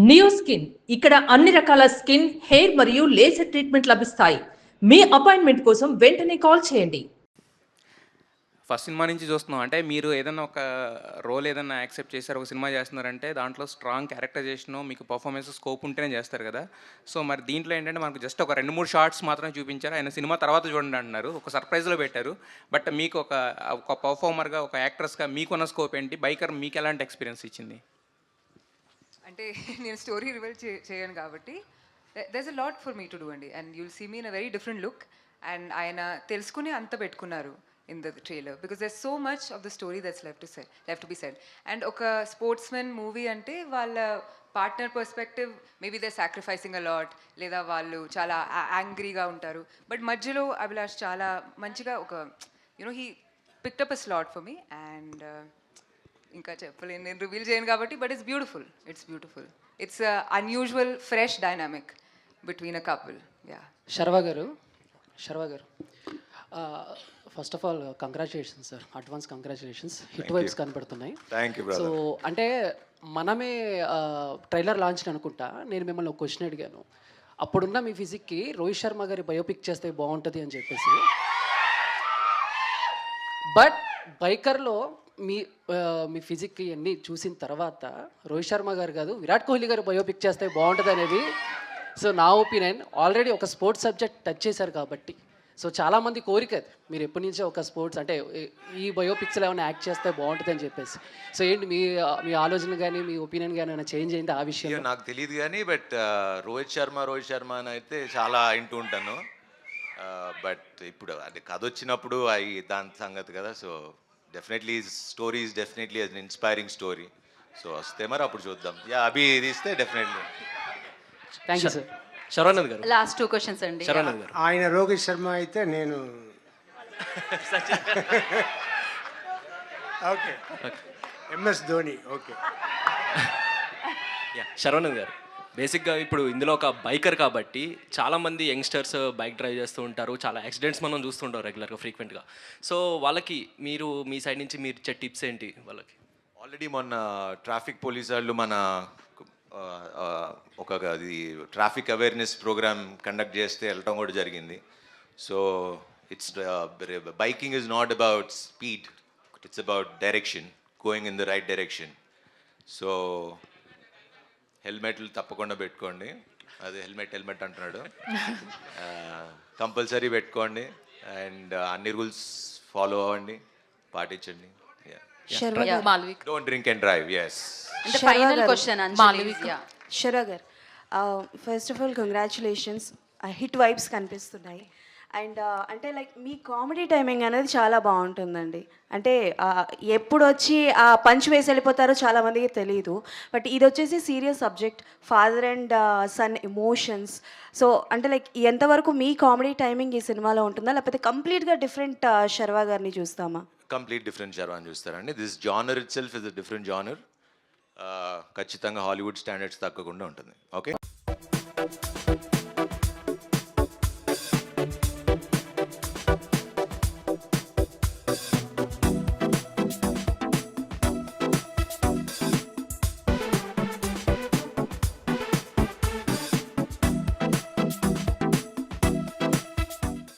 Neo skin ఇక్కడ అన్ని రకాల స్కిన్, హెయిర్ మరియు లేజర్ ట్రీట్మెంట్ లభిస్తాయి. మీ అపాయింట్మెంట్ కోసం వెంటనే కాల్ చేయండి. ఫస్ట్ సినిమా నుంచి చూస్తున్నాం. అంటే మీరు ఏదైనా ఒక రోల్ ఏదైనా యాక్సెప్ట్ చేశారు, ఒక సినిమా చేస్తున్నారంటే దాంట్లో స్ట్రాంగ్ క్యారెక్టరైజేషను, మీకు పర్ఫార్మెన్స్ స్కోప్ ఉంటేనే చేస్తారు కదా. సో మరి దీంట్లో ఏంటంటే మనకు జస్ట్ ఒక 2-3 షార్ట్స్ మాత్రమే చూపించారు. ఆయన సినిమా తర్వాత చూడండి అంటున్నారు. ఒక సర్ప్రైజ్లో పెట్టారు. బట్ మీకు ఒక పర్ఫార్మర్గా, ఒక యాక్ట్రెస్గా మీకున్న స్కోప్ ఏంటి? బైకర్ మీకు ఎలాంటి ఎక్స్పీరియన్స్ ఇచ్చింది? అంటే నేను స్టోరీ రివీల్ చేయను కాబట్టి there's a lot for me to do అండి. And you'll see me in a very different look. And ఆయన తెలుసుకుని అంత పెట్టుకున్నారు in the trailer because there's so much of the story that's left to be said. And oka sportsman movie ante valla partner perspective, maybe they're sacrificing a lot, leda vallu chala angry ga untaru, but madhyalo Abhilash chala manchiga oka, you know, he picked up a slot for me. And inka cheppalenu nenu reveal cheyanu kabatti, but it's beautiful. It's a unusual fresh dynamic between a couple. Yeah. Sharva garu first of all congratulations sir, advance congratulations. Hit vibes కనపడుతున్నాయి. So అంటే మనమే trailer launch అనుకుంటా. నేను మిమ్మల్ని ఒక question అడిగాను, అప్పుడున్న మీ ఫిజిక్కి రోహిత్ శర్మ గారి బయోపిక్ చేస్తే బాగుంటుంది అని చెప్పేసి. బట్ బైకర్లో మీ ఫిజిక్కి అన్నీ చూసిన తర్వాత రోహిత్ శర్మ గారు కాదు, విరాట్ కోహ్లీ గారు బయోపిక్ చేస్తే బాగుంటుంది అనేది సో నా ఒపీనియన్. ఆల్రెడీ ఒక స్పోర్ట్స్ సబ్జెక్ట్ టచ్ చేశారు కాబట్టి, సో చాలామంది కోరిక అది, మీరు ఎప్పటి నుంచో ఒక స్పోర్ట్స్ అంటే ఈ బయోపిక్స్లో ఏమైనా యాక్ట్ చేస్తే బాగుంటుంది అని చెప్పేసి. సో ఏంటి మీ ఆలోచన కానీ మీ ఒపీనియన్ కానీ ఏమైనా చేంజ్ అయింది ఆ విషయం? నాకు తెలియదు కానీ బట్ రోహిత్ శర్మ అని అయితే చాలా వింటూ ఉంటాను. బట్ ఇప్పుడు అంటే కథ వచ్చినప్పుడు దాని సంగతి కదా. So definitely story is definitely an inspiring story. So వస్తే మరి అప్పుడు చూద్దాం. అభి తీస్తే definitely. Thank you sir. Saravanan గారు, లాస్ట్ 2 క్వశ్చన్స్ అండి. శరవణన్ గారు, ఆయన రోహిత్ శర్మ అయితే నేను okay, MS Dhoni. Okay, Saravanan గారు, బేసిక్గా ఇప్పుడు ఇందులో ఒక బైకర్ కాబట్టి చాలామంది యంగ్స్టర్స్ బైక్ డ్రైవ్ చేస్తూ ఉంటారు, చాలా యాక్సిడెంట్స్ మనం చూస్తుంటాం రెగ్యులర్గా ఫ్రీక్వెంట్గా. సో వాళ్ళకి మీరు మీ సైడ్ నుంచి మీరు ఇచ్చే టిప్స్ ఏంటి వాళ్ళకి? ఆల్రెడీ మొన్న ట్రాఫిక్ పోలీసు వాళ్ళు మన ఒక ట్రాఫిక్ అవేర్నెస్ ప్రోగ్రామ్ కండక్ట్ చేస్తే వెళ్ళటం కూడా జరిగింది. So it's biking is not about speed, it's about direction, going in the right direction. So హెల్మెట్లు తప్పకుండా పెట్టుకోండి. అదే హెల్మెట్ అంటున్నాడు, కంపల్సరీ పెట్టుకోండి. అండ్ అన్ని రూల్స్ ఫాలో అవ్వండి, పాటించండి. Don't drink and drive. Yes. And the final question, Anjali. Sharagar, first of all, congratulations. Hit vibes కనిపిస్తున్నాయి. అండ్ అంటే లైక్ మీ కామెడీ టైమింగ్ అనేది చాలా బాగుంటుందండి. అంటే ఎప్పుడు వచ్చి ఆ పంచ్ వేసి వెళ్ళిపోతారో చాలామందికి తెలియదు. బట్ ఇది వచ్చేసి serious subject, father and son emotions. So అంటే లైక్ ఎంతవరకు మీ కామెడీ టైమింగ్ ఈ సినిమాలో ఉంటుందా, లేకపోతే కంప్లీట్గా డిఫరెంట్ శర్వా గారిని చూస్తామా? కంప్లీట్ డిఫరెంట్ శర్వాని చూస్తారండి. This genre it self is a different genre. ఖచ్చితంగా హాలీవుడ్ స్టాండర్డ్స్ తగ్గకుండా ఉంటుంది. ఓకే.